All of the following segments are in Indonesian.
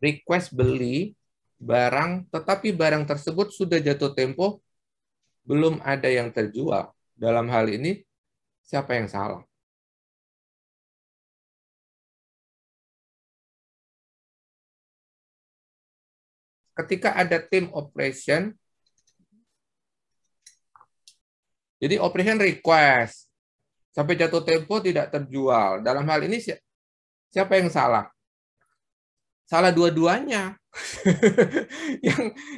request beli barang, tetapi barang tersebut sudah jatuh tempo, belum ada yang terjual. Dalam hal ini, siapa yang salah? Ketika ada tim operation, jadi operation request, sampai jatuh tempo tidak terjual. Dalam hal ini, siapa yang salah? Salah dua-duanya.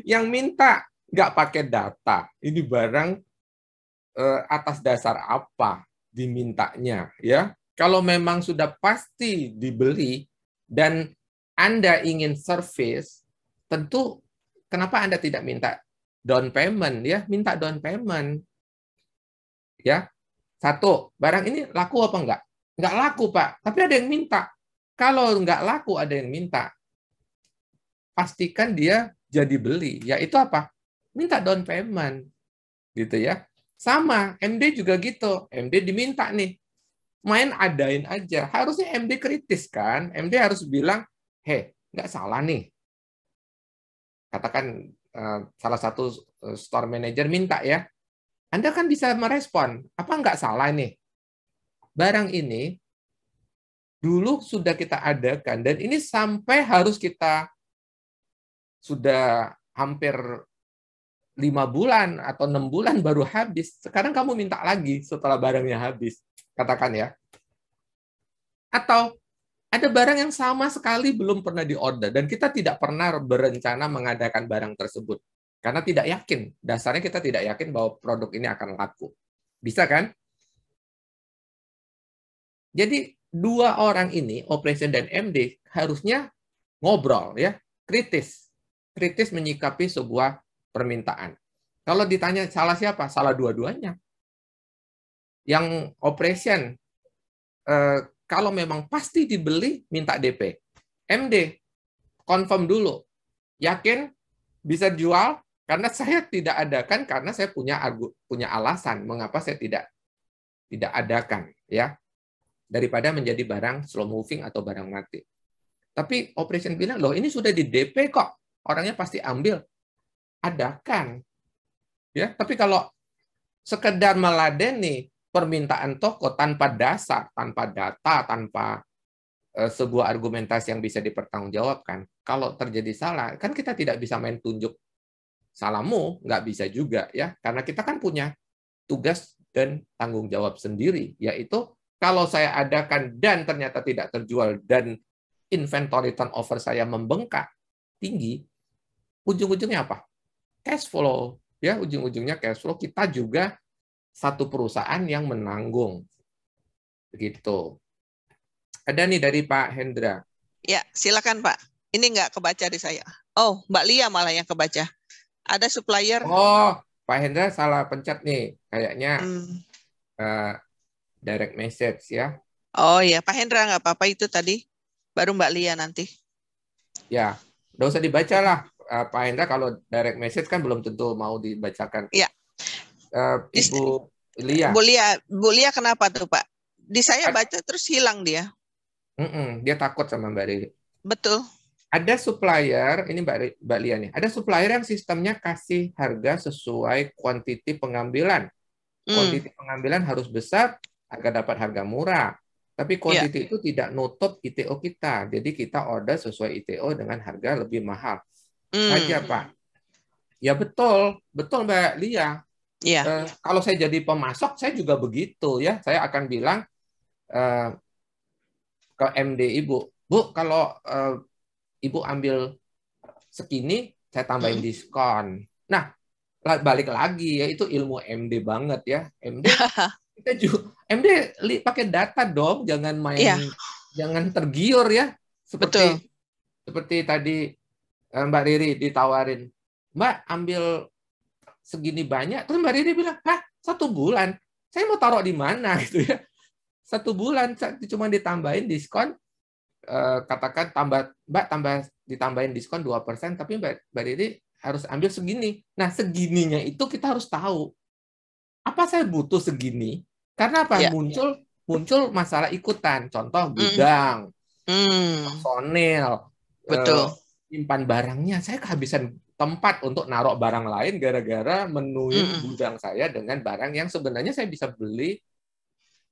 yang minta nggak pakai data. Ini barang atas dasar apa dimintanya, ya? Kalau memang sudah pasti dibeli dan Anda ingin service, tentu kenapa Anda tidak minta down payment, ya? Minta down payment, ya. Satu, barang ini laku apa enggak? Enggak laku, Pak. Tapi ada yang minta. Kalau enggak laku ada yang minta, pastikan dia jadi beli. Yaitu apa? Minta down payment. Gitu ya. Sama, MD juga gitu. MD diminta nih. Main adain aja. Harusnya MD kritis kan. MD harus bilang, hei, nggak salah nih. Katakan salah satu store manager minta ya. Anda kan bisa merespon. Apa nggak salah nih? Barang ini dulu sudah kita adakan. Dan ini sampai harus kita sudah hampir 5 bulan atau 6 bulan baru habis. Sekarang kamu minta lagi setelah barangnya habis. Katakan ya. Atau ada barang yang sama sekali belum pernah diorder dan kita tidak pernah berencana mengadakan barang tersebut. Karena tidak yakin. Dasarnya kita tidak yakin bahwa produk ini akan laku. Bisa kan? Jadi dua orang ini, operation dan MD, harusnya ngobrol ya, kritis. Kritis menyikapi sebuah permintaan. Kalau ditanya salah siapa? Salah dua-duanya. Yang operation, kalau memang pasti dibeli, minta DP. MD, confirm dulu. Yakin bisa jual? Karena saya tidak adakan, karena saya punya alasan mengapa saya tidak adakan, ya, daripada menjadi barang slow moving atau barang mati. Tapi operation bilang, loh ini sudah di DP kok, orangnya pasti ambil. Adakan. Ya, tapi kalau sekedar meladeni permintaan toko tanpa dasar, tanpa data, tanpa sebuah argumentasi yang bisa dipertanggungjawabkan, kalau terjadi salah, kan kita tidak bisa main tunjuk salahmu, nggak bisa juga ya, karena kita kan punya tugas dan tanggung jawab sendiri, yaitu kalau saya adakan dan ternyata tidak terjual dan inventory turnover saya membengkak tinggi, ujung-ujungnya apa? Cash flow, ya, ujung-ujungnya cash flow. Kita juga satu perusahaan yang menanggung, begitu. Ada nih dari Pak Hendra. Ya, silakan Pak. Ini nggak kebaca di saya. Oh, Mbak Lia malah yang kebaca. Ada supplier. Oh, Pak Hendra salah pencet nih, kayaknya direct message ya. Oh ya, Pak Hendra nggak apa-apa itu tadi. Baru Mbak Lia nanti. Ya, nggak usah dibaca lah, Pak Hendra. Kalau direct message kan belum tentu mau dibacakan. Ya. Ibu Lia. Bu Lia kenapa tuh Pak? Di saya baca terus hilang dia. Dia takut sama Mbak Riri. Betul. Ada supplier, ini Mbak Lia nih, ada supplier yang sistemnya kasih harga sesuai kuantiti pengambilan. Kuantiti pengambilan harus besar agar dapat harga murah. Tapi kuantiti itu tidak nutup ITO kita. Jadi kita order sesuai ITO dengan harga lebih mahal. Saja, Pak. Ya betul. Betul, Mbak Lia. Kalau saya jadi pemasok, saya juga begitu ya. Saya akan bilang ke MD Ibu, Bu, kalau Ibu ambil segini, saya tambahin diskon. Nah, balik lagi ya, itu ilmu MD banget ya. MD kita juga MD pakai data dong, jangan main jangan tergiur ya. Seperti tadi Mbak Riri ditawarin, Mbak ambil segini banyak, terus Mbak Riri bilang, "Hah, 1 bulan? Saya mau taruh di mana?" gitu ya. 1 bulan cuma ditambahin diskon, katakan Mbak ditambahin diskon 2%, tapi Mbak Riri harus ambil segini. Nah, segininya itu kita harus tahu. Apa saya butuh segini? Karena apa? Muncul masalah ikutan. Contoh gudang, personel, Simpan barangnya. Saya kehabisan tempat untuk naruh barang lain gara-gara menuin Mm-mm. gudang saya dengan barang yang sebenarnya saya bisa beli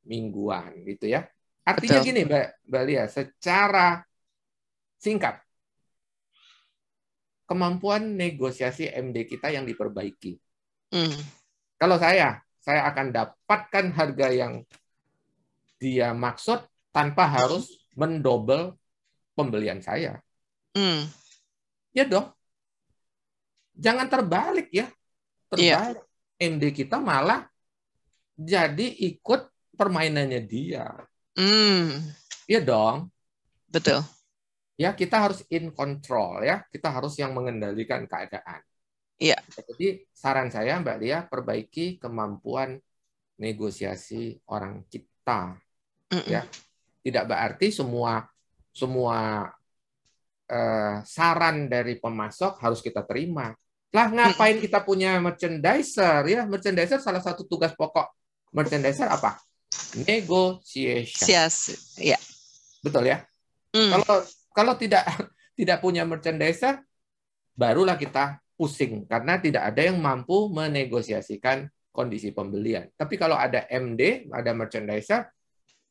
mingguan gitu ya. Artinya Betul. gini Mbak Lia, secara singkat, kemampuan negosiasi MD kita yang diperbaiki. Mm. Kalau saya akan dapatkan harga yang dia maksud tanpa harus mendobel pembelian saya. Mm. Ya dong, jangan terbalik ya. Iya. Terbalik. MD kita malah jadi ikut permainannya dia. Mm. Ya dong. Betul. Ya, kita harus in control ya. Kita harus yang mengendalikan keadaan. Iya. Jadi saran saya Mbak Lia, perbaiki kemampuan negosiasi orang kita. Mm-mm. Ya, tidak berarti semua saran dari pemasok harus kita terima. Lah ngapain kita punya merchandiser ya? Merchandiser salah satu tugas pokok merchandiser apa? Negotiation. Sias. Iya. Betul ya? Mm. Kalau tidak punya merchandiser, barulah kita pusing karena tidak ada yang mampu menegosiasikan kondisi pembelian. Tapi kalau ada MD, ada merchandiser,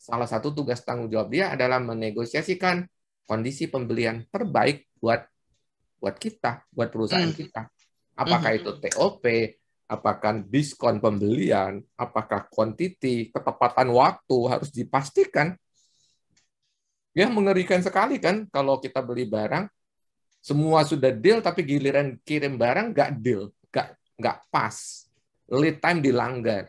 salah satu tugas tanggung jawab dia adalah menegosiasikan kondisi pembelian terbaik buat kita, buat perusahaan Mm. kita. Apakah itu TOP, apakah diskon pembelian, apakah quantity, ketepatan waktu harus dipastikan. Ya mengerikan sekali kan kalau kita beli barang, semua sudah deal tapi giliran kirim barang nggak deal, nggak pas, lead time dilanggar,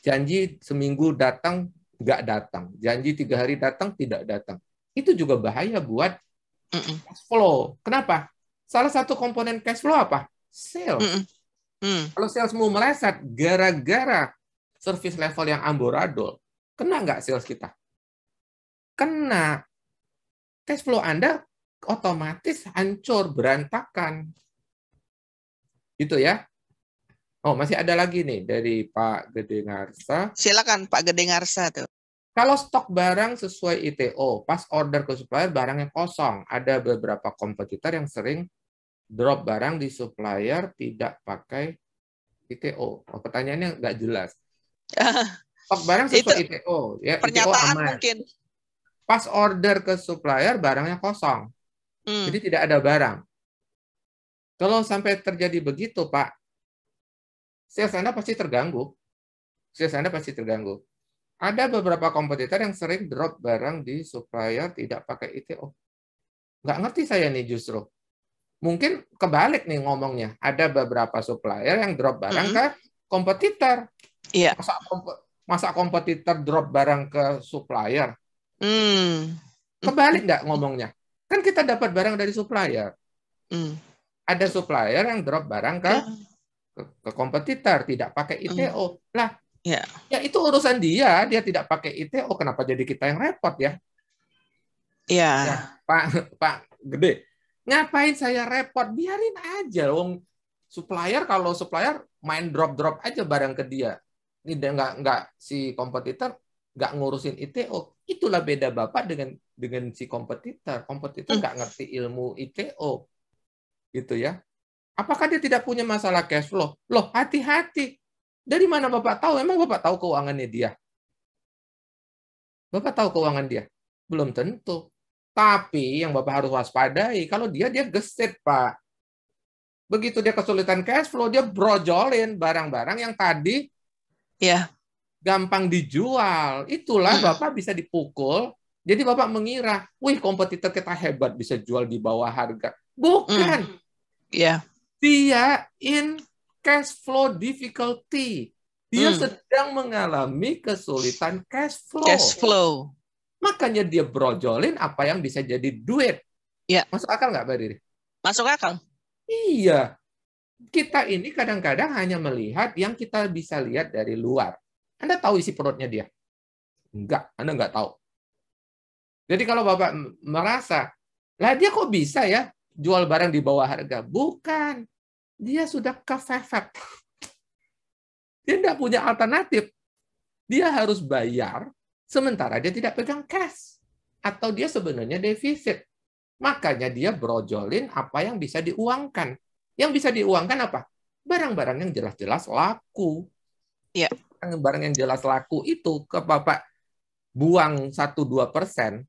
janji seminggu datang nggak datang, janji 3 hari datang tidak datang. Itu juga bahaya buat cash flow. Kenapa? Salah satu komponen cash flow apa? Sales. Kalau salesmu meleset gara-gara service level yang amburadul, kena nggak sales kita? Kena. Cash flow Anda otomatis hancur, berantakan. Gitu ya. Oh, masih ada lagi nih dari Pak Gede Ngarsa. Silakan Pak Gede Ngarsa tuh. Kalau stok barang sesuai ITO, pas order ke supplier barangnya kosong. Ada beberapa kompetitor yang sering drop barang di supplier tidak pakai ITO. Oh, pertanyaannya nggak jelas. Stok barang Itu sesuai ITO, ya ITO pernyataan aman. mungkin. Pas order ke supplier barangnya kosong. Jadi tidak ada barang. Kalau sampai terjadi begitu, Pak, sales Anda pasti terganggu. Sales Anda pasti terganggu. Ada beberapa kompetitor yang sering drop barang di supplier tidak pakai ITO. Nggak ngerti saya nih justru. Mungkin kebalik nih ngomongnya. Ada beberapa supplier yang drop barang ke kompetitor. Iya. Masa kompetitor drop barang ke supplier? Kebalik nggak ngomongnya? Kan kita dapat barang dari supplier. Ada supplier yang drop barang ke kompetitor, tidak pakai ITO. Lah, ya itu urusan dia tidak pakai ITO, kenapa jadi kita yang repot ya? Iya. Ya, Pak Gede, ngapain saya repot? Biarin aja, wong supplier kalau supplier main drop aja barang ke dia. Ini nggak si kompetitor nggak ngurusin ITO. Itulah beda Bapak dengan si kompetitor. Kompetitor nggak ngerti ilmu ITO. Gitu ya. Apakah dia tidak punya masalah cash flow? Loh, hati-hati. Dari mana Bapak tahu? Emang Bapak tahu keuangannya dia? Bapak tahu keuangan dia? Belum tentu. Tapi yang Bapak harus waspadai, kalau dia gesit, Pak. Begitu dia kesulitan cash flow, dia brojolin barang-barang yang tadi gampang dijual. Itulah Bapak bisa dipukul. Jadi Bapak mengira, wih kompetitor kita hebat, bisa jual di bawah harga. Bukan. Dia in cash flow difficulty. Dia sedang mengalami kesulitan cash flow. Makanya dia brojolin apa yang bisa jadi duit. Masuk akal nggak, Mbak Riri? Masuk akal. Iya. Kita ini kadang-kadang hanya melihat yang kita bisa lihat dari luar. Anda tahu isi perutnya dia? Enggak, Anda nggak tahu. Jadi kalau Bapak merasa, lah dia kok bisa ya jual barang di bawah harga? Bukan. Dia sudah kefefet. Dia tidak punya alternatif. Dia harus bayar, sementara dia tidak pegang cash. Atau dia sebenarnya defisit. Makanya dia brojolin apa yang bisa diuangkan. Yang bisa diuangkan apa? Barang-barang yang jelas-jelas laku. Iya. Barang yang jelas laku itu ke Bapak buang 1-2%,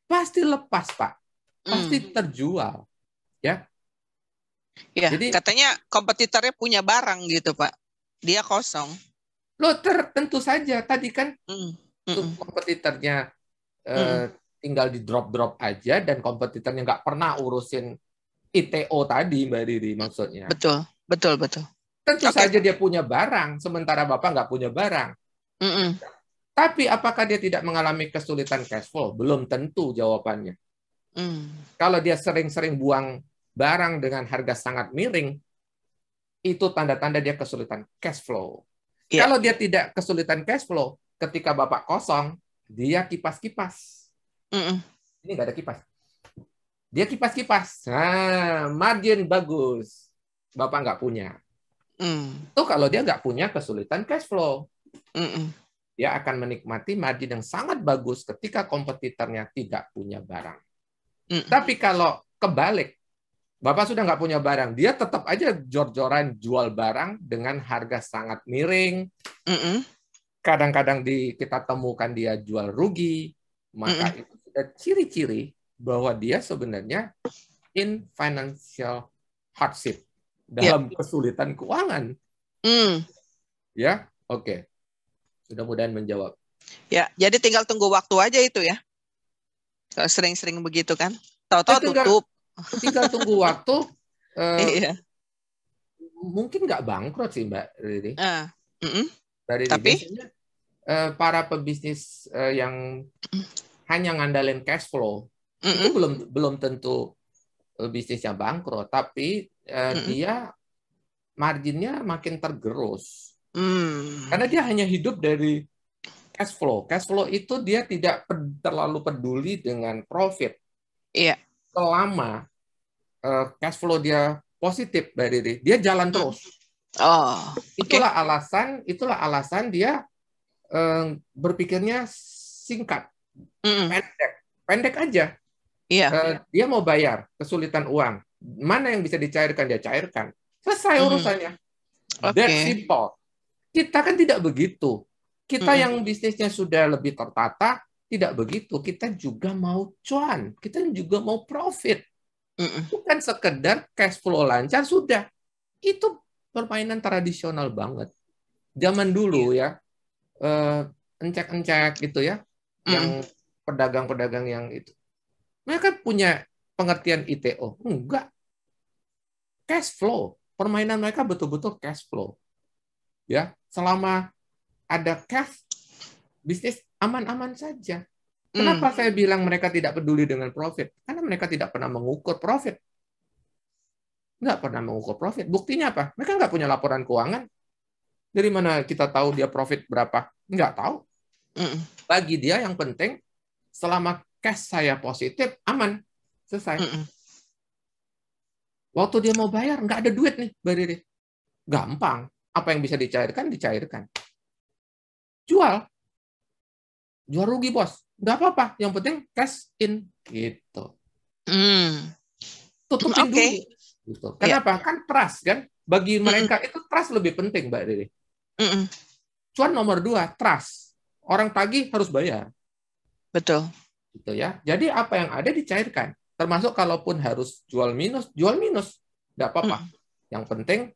pasti lepas, Pak. Pasti terjual. Ya. Ya, Jadi, katanya kompetitornya punya barang gitu, Pak. Dia kosong. lo tentu saja. Tadi kan kompetitornya tinggal di drop-drop aja, dan kompetitornya nggak pernah urusin ITO tadi, Mbak Riri, maksudnya. Betul, betul, betul. Tentu saja dia punya barang, sementara Bapak nggak punya barang. Tapi apakah dia tidak mengalami kesulitan cash flow? Belum tentu jawabannya. Kalau dia sering-sering buang barang dengan harga sangat miring, itu tanda-tanda dia kesulitan cash flow. Kalau dia tidak kesulitan cash flow, ketika Bapak kosong, dia kipas-kipas. Ini nggak ada kipas. Dia kipas-kipas. Nah, margin bagus. Bapak nggak punya. Itu kalau dia nggak punya kesulitan cash flow. Dia akan menikmati margin yang sangat bagus ketika kompetitornya tidak punya barang. Tapi kalau kebalik, Bapak sudah nggak punya barang, dia tetap aja jor-joran jual barang dengan harga sangat miring. Kadang-kadang kita temukan dia jual rugi. Maka itu sudah ciri-ciri bahwa dia sebenarnya in financial hardship, dalam kesulitan keuangan. Ya, oke. Mudah-mudahan menjawab. Ya, jadi tinggal tunggu waktu aja itu ya. Kalau sering-sering begitu kan, tahu-tahu tutup. Tinggal tunggu waktu. Mungkin nggak bangkrut sih, Mbak Riri. Tapi biasanya para pebisnis yang hanya ngandalin cash flow itu belum tentu bisnisnya bangkrut, tapi dia marginnya makin tergerus. Karena dia hanya hidup dari cash flow. Cash flow itu dia tidak terlalu peduli dengan profit. Selama cash flow dia positif, Mbak Riri, dia jalan terus. Itulah alasan dia berpikirnya singkat, pendek aja. Dia mau bayar, kesulitan uang, mana yang bisa dicairkan, dia cairkan. Selesai urusannya. That simple. Kita kan tidak begitu. Kita yang bisnisnya sudah lebih tertata, tidak begitu. Kita juga mau cuan, kita juga mau profit. Bukan sekedar cash flow lancar, sudah. Itu permainan tradisional banget. Zaman dulu ya, encek-encek gitu ya, yang pedagang-pedagang yang itu. Mereka punya pengertian ITO. Enggak. Cash flow. Permainan mereka betul-betul cash flow. Ya, selama ada cash, bisnis aman-aman saja. Kenapa saya bilang mereka tidak peduli dengan profit? Karena mereka tidak pernah mengukur profit. Nggak pernah mengukur profit. Buktinya apa? Mereka nggak punya laporan keuangan. Dari mana kita tahu dia profit berapa? Nggak tahu. Bagi dia yang penting, selama cash saya positif, aman. Selesai. Waktu dia mau bayar, nggak ada duit nih, Mbak Riri. Gampang. Apa yang bisa dicairkan, dicairkan. Jual rugi, bos. Nggak apa-apa. Yang penting cash in. Gitu. Tutupin dulu. Gitu. Kenapa? Kan trust, kan? Bagi mereka itu trust lebih penting, Mbak Riri. Cuan nomor 2, trust. Orang tagih harus bayar. Betul. Gitu ya. Jadi apa yang ada dicairkan. Termasuk kalaupun harus jual minus. Nggak apa-apa. Yang penting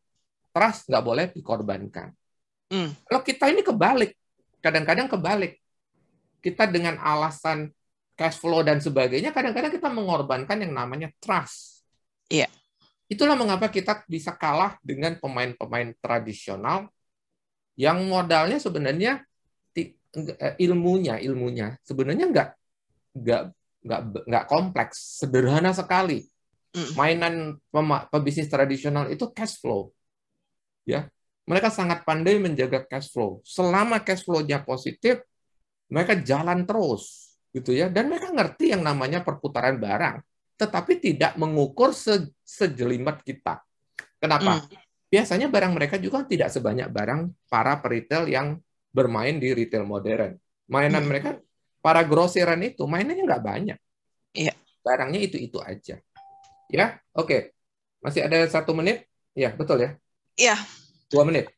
trust nggak boleh dikorbankan. Kalau kita ini kebalik. Kadang-kadang kebalik. Kita dengan alasan cash flow dan sebagainya, kadang-kadang kita mengorbankan yang namanya trust. Iya. Itulah mengapa kita bisa kalah dengan pemain-pemain tradisional yang modalnya sebenarnya ilmunya sebenarnya nggak kompleks, sederhana sekali. Mainan pebisnis tradisional itu cash flow, ya. Mereka sangat pandai menjaga cash flow. Selama cash flow-nya positif, mereka jalan terus, gitu ya. Dan mereka ngerti yang namanya perputaran barang, tetapi tidak mengukur sejelimet kita. Kenapa? Biasanya barang mereka juga tidak sebanyak barang para peritel yang bermain di retail modern. Mainan mereka, para grosiran itu, mainannya nggak banyak. Iya. barangnya itu aja. Ya, oke. Masih ada 1 menit? Ya, betul ya? Iya. 2 menit.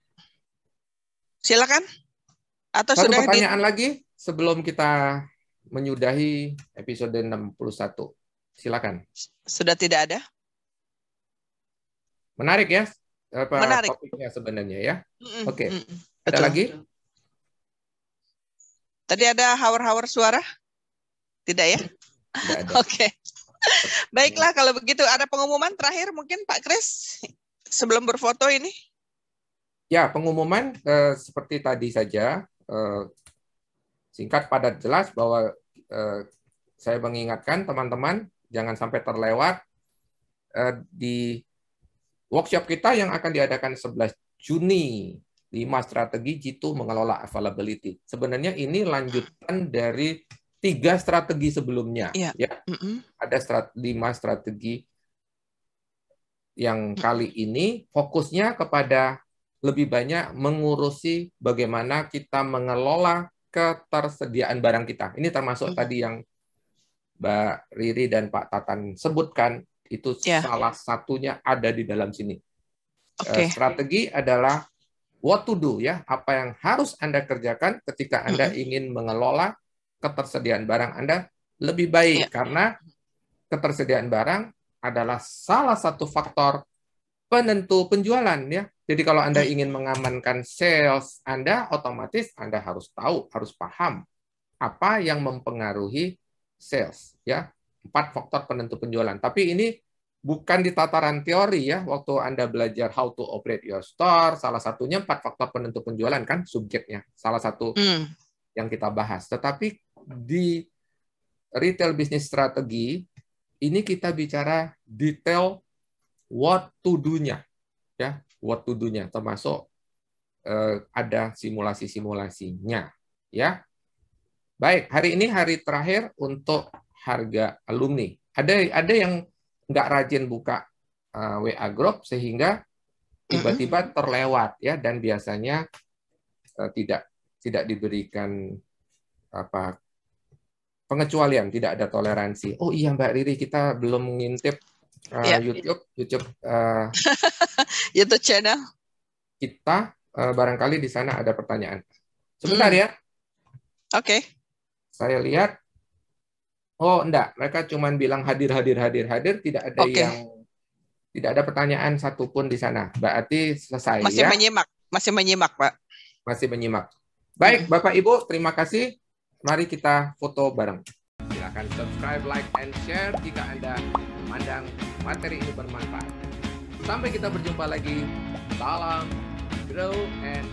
Silakan. Atau 1 sudah pertanyaan lagi sebelum kita menyudahi episode 61. Silakan. Sudah tidak ada? Menarik ya Menarik. topiknya sebenarnya ya. Oke. Ada Betul. lagi? Tadi ada hawar-hawar suara? Tidak ya? Tidak ada. Oke. Baiklah, kalau begitu ada pengumuman terakhir mungkin Pak Kris sebelum berfoto ini. Ya, pengumuman seperti tadi saja, singkat, padat, jelas, bahwa saya mengingatkan teman-teman jangan sampai terlewat di workshop kita yang akan diadakan 11 Juni, 5 strategi Jitu mengelola availability. Sebenarnya ini lanjutan dari 3 strategi sebelumnya. Ya. Ada 5 strategi yang kali ini fokusnya kepada lebih banyak mengurusi bagaimana kita mengelola ketersediaan barang kita. Ini termasuk tadi yang Mbak Riri dan Pak Tatan sebutkan, itu salah satunya ada di dalam sini. Strategi adalah what to do, ya, apa yang harus Anda kerjakan ketika Anda ingin mengelola ketersediaan barang Anda lebih baik, karena ketersediaan barang adalah salah satu faktor penentu penjualan, ya. Jadi kalau Anda ingin mengamankan sales Anda, otomatis Anda harus tahu, harus paham apa yang mempengaruhi sales, ya. 4 faktor penentu penjualan. Tapi ini bukan di tataran teori, ya. Waktu Anda belajar how to operate your store, salah satunya 4 faktor penentu penjualan, kan, subjeknya. Salah satu yang kita bahas. Tetapi di retail business strategy ini kita bicara detail what to do-nya, ya, what to do-nya, termasuk ada simulasi-simulasinya, ya. Baik, hari ini hari terakhir untuk harga alumni. Ada yang nggak rajin buka WA group sehingga tiba-tiba terlewat, ya, dan biasanya tidak diberikan pengecualian, tidak ada toleransi. Oh iya Mbak Riri, kita belum mengintip YouTube YouTube channel kita, barangkali di sana ada pertanyaan. Sebentar ya. Oke. Saya lihat, oh enggak, mereka cuma bilang hadir, tidak ada tidak ada pertanyaan satupun di sana. Berarti selesai. Masih ya. Masih menyimak, Pak. Masih menyimak. Baik, Bapak Ibu, terima kasih. Mari kita foto bareng. Silakan subscribe, like, and share jika Anda memandang materi ini bermanfaat. Sampai kita berjumpa lagi. Salam, grow, and